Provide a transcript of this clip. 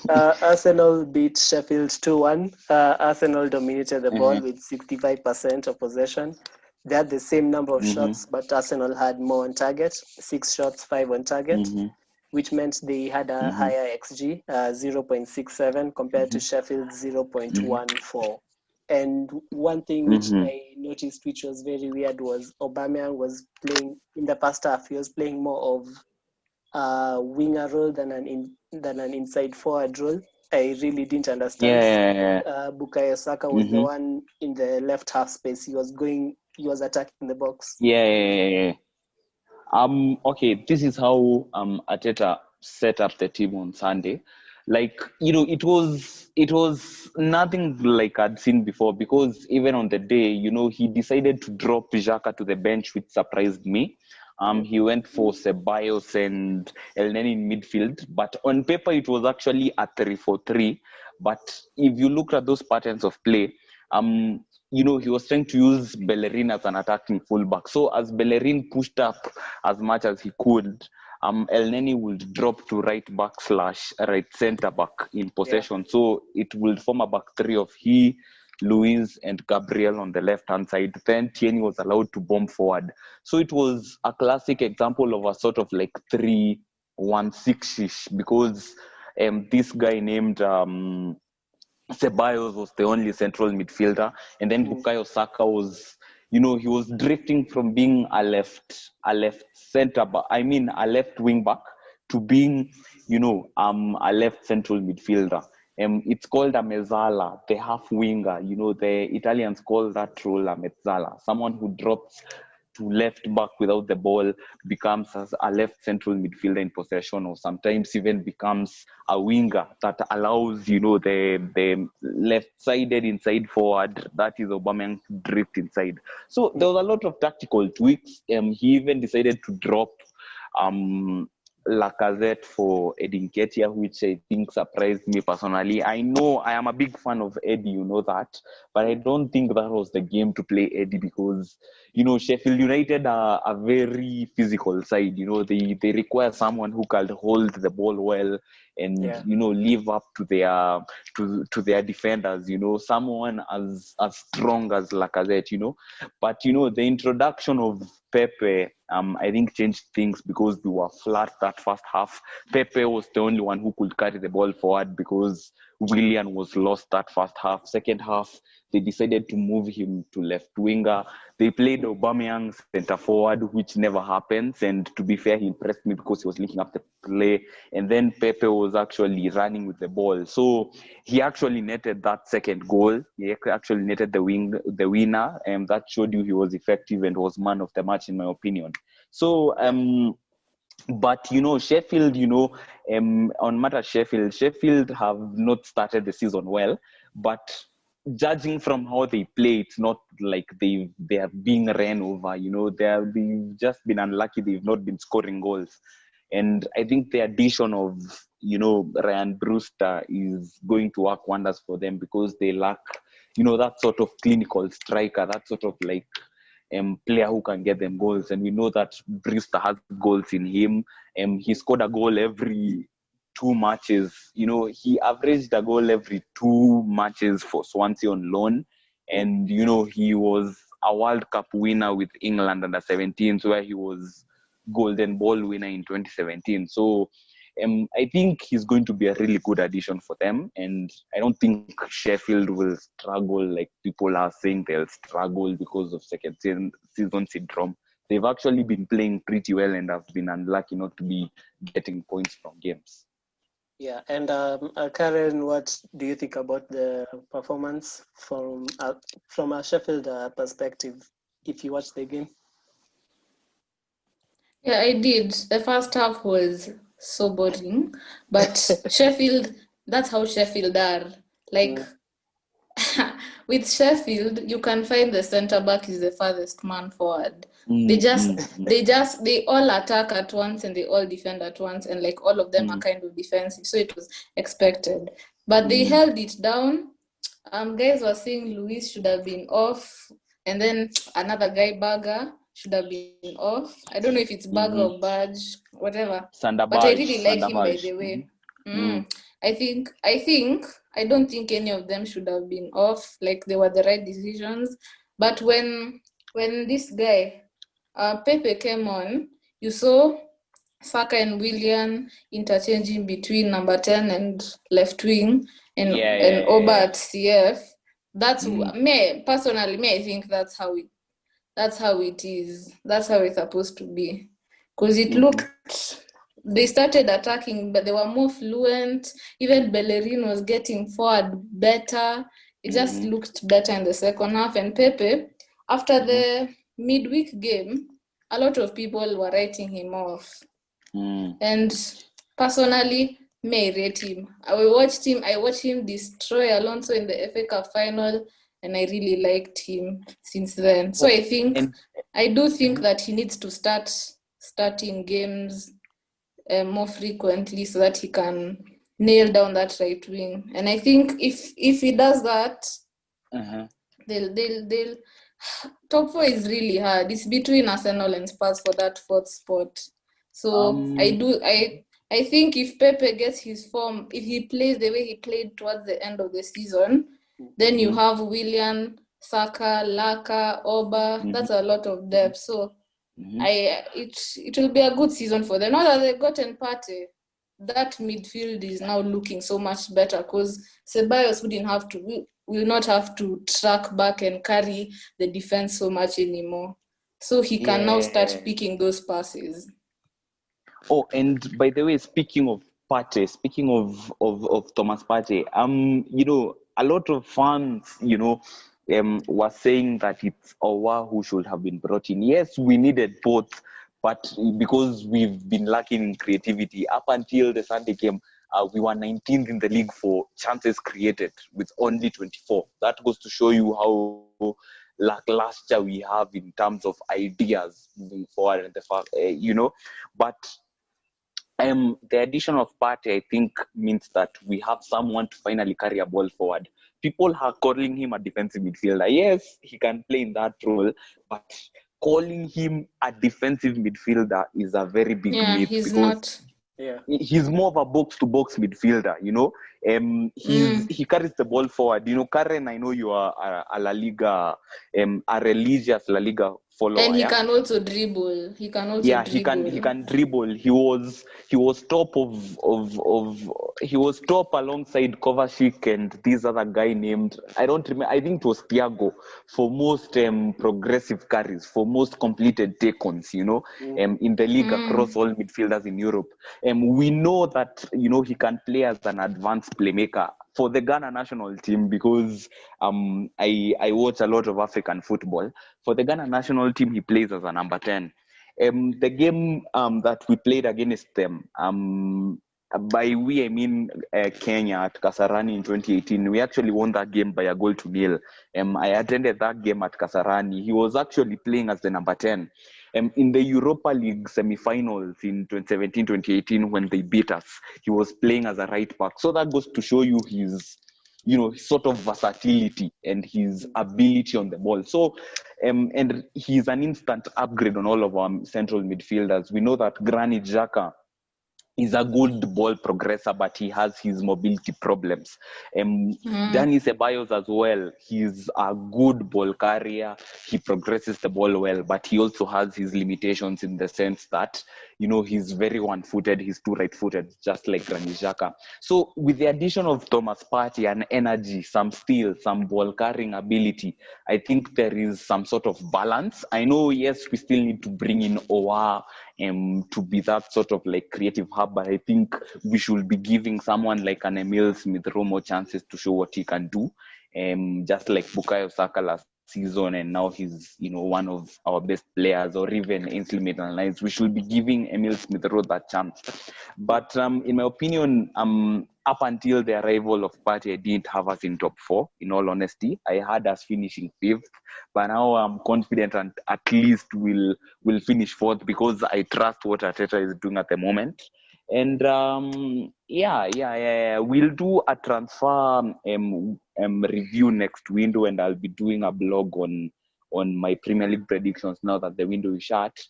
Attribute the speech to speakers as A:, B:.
A: Arsenal beat Sheffield 2-1. Arsenal dominated the ball with 65% of possession. They had the same number of shots, but Arsenal had more on target, 6 shots, 5 on target, which meant they had a higher XG, 0.67 compared to Sheffield's 0.14. And one thing which I noticed, which was very weird, was Aubameyang was playing in the first half. He was playing more of a winger role than an inside forward role. I really didn't understand. Bukayo Saka was the one in the left half space. He was attacking the box.
B: Okay, this is how Arteta set up the team on Sunday. Like, it was nothing like I'd seen before, because even on the day, he decided to drop Xhaka to the bench, which surprised me. He went for Ceballos and Elneny in midfield, but on paper it was actually a 3-4-3. But if you look at those patterns of play, he was trying to use Bellerin as an attacking fullback. So as Bellerin pushed up as much as he could, Elneny would drop to right back / right centre back in possession. Yeah. So it will form a back three of he, Luis, and Gabriel on the left-hand side. Then Tierney was allowed to bomb forward. So it was a classic example of a sort of like 3-1-6-ish, because this guy named Ceballos was the only central midfielder, and then Bukayo Saka was, he was drifting from being a left center back, a left wing back, to being, a left central midfielder. It's called a mezzala, the half winger. The Italians call that role a mezzala, someone who drops to left back without the ball, becomes as a left central midfielder in possession, or sometimes even becomes a winger that allows, the left-sided inside forward, that is Aubameyang, to drift inside. So there was a lot of tactical tweaks. He even decided to drop Lacazette for Eddie Nketiah, which I think surprised me personally. I know I am a big fan of Eddie, you know that, but I don't think that was the game to play Eddie, because, Sheffield United are a very physical side. They require someone who can hold the ball well and, live up to their defenders, someone as strong as Lacazette, But, the introduction of Pepe, I think changed things, because we were flat that first half. Pepe was the only one who could carry the ball forward, because Willian was lost that first half. Second half, they decided to move him to left winger. They played Aubameyang center forward, which never happens. And to be fair, he impressed me because he was linking up the play. And then Pepe was actually running with the ball. So he actually netted that second goal. He actually netted the winner. And that showed you he was effective and was man of the match, in my opinion. So, but, Sheffield, on matter Sheffield have not started the season well, but judging from how they play, it's not like they are being ran over. They've just been unlucky. They've not been scoring goals. And I think the addition of, Ryan Brewster is going to work wonders for them, because they lack, that sort of clinical striker, that sort of like player who can get them goals. And we know that Brewster has goals in him. He scored a goal every 2 matches. He averaged a goal every 2 matches for Swansea on loan. And, he was a World Cup winner with England under 17s, where he was Golden Ball winner in 2017. So I think he's going to be a really good addition for them. And I don't think Sheffield will struggle like people are saying they'll struggle because of second season syndrome. They've actually been playing pretty well and have been unlucky not to be getting points from games.
A: Yeah, and Karen, what do you think about the performance from a Sheffield perspective, if you watched the game?
C: Yeah, I did. The first half was so boring, but Sheffield, that's how Sheffield are. Like, with Sheffield, you can find the centre back is the farthest man forward. They all attack at once and they all defend at once, and like all of them are kind of defensive, so it was expected. But they held it down. Guys were saying Luis should have been off, and then another guy, Berger, should have been off. I don't know if it's Berger or Badge, whatever. But I really like him, by the way. I don't think any of them should have been off. Like, they were the right decisions. But when this guy, Pepe, came on, you saw Saka and Willian interchanging between number 10 and left wing, and Oba at CF. That's me personally. I think that's how it is. That's how it's supposed to be. Because it looked, they started attacking, but they were more fluent. Even Bellerin was getting forward better. It just looked better in the second half. And Pepe, after the midweek game, a lot of people were writing him off. And personally, may I rate him. I watched him destroy Alonso in the FA Cup final, and I really liked him since then. So I do think that he needs to start starting games more frequently so that he can nail down that right wing. And I think if he does that, they'll top 4 is really hard. It's between Arsenal and Spurs for that 4th spot. So I think if Pepe gets his form, if he plays the way he played towards the end of the season, then you have Willian, Saka, Laka, Oba. That's a lot of depth. So it will be a good season for them. Now that they've gotten Partey, that midfield is now looking so much better because Ceballos will not have to track back and carry the defense so much anymore. So he can now start picking those passes.
B: Oh, and by the way, speaking of Partey, speaking of Thomas Partey, a lot of fans, were saying that it's Owa who should have been brought in. Yes, we needed both, but because we've been lacking in creativity up until the Sunday game, we were 19th in the league for chances created with only 24. That goes to show you how lackluster we have in terms of ideas moving forward, but the addition of Partey, I think, means that we have someone to finally carry a ball forward. People are calling him a defensive midfielder. Yes, he can play in that role, but calling him a defensive midfielder is a very big myth.
C: He's
B: because
C: not.
B: He's more of a box-to-box midfielder, he carries the ball forward. Karen, I know you are a La Liga, a religious La Liga follower.
C: And he can also dribble. He can
B: dribble. He was top alongside Kovacic and this other guy named, I don't remember, I think it was Thiago, for most progressive carries, for most completed take-ons, in the league across all midfielders in Europe. We know that, he can play as an advanced playmaker for the Ghana national team because I watch a lot of African football. For the Ghana national team, he plays as a number 10. The game that we played against them, by we I mean Kenya at Kasarani in 2018, we actually won that game by a 0-0. I attended that game at Kasarani. He was actually playing as the number 10. In the Europa League semi-finals in 2017-2018 when they beat us, he was playing as a right back. So that goes to show you his sort of versatility and his ability on the ball. So, and he's an instant upgrade on all of our central midfielders. We know that Granit Xhaka is a good ball progressor, but he has his mobility problems. Dani Ceballos as well, he's a good ball carrier. He progresses the ball well, but he also has his limitations in the sense that, he's very one-footed, he's too right-footed, just like Granit Xhaka. So with the addition of Thomas Partey and energy, some steel, some ball carrying ability, I think there is some sort of balance. I know, yes, we still need to bring in Owa to be that sort of like creative hub, but I think we should be giving someone like an Emil Smith-Rowe more chances to show what he can do, just like Bukayo Saka last season, and now he's one of our best players, or even Ainsley Maitland-Niles. We should be giving Emil Smith-Rowe that chance. But in my opinion, up until the arrival of Partey, I didn't have us in top 4, in all honesty. I had us finishing 5th, but now I'm confident and at least we'll finish 4th because I trust what Arteta is doing at the moment. And we'll do a transfer review next window, and I'll be doing a blog on my Premier League predictions now that the window is shut.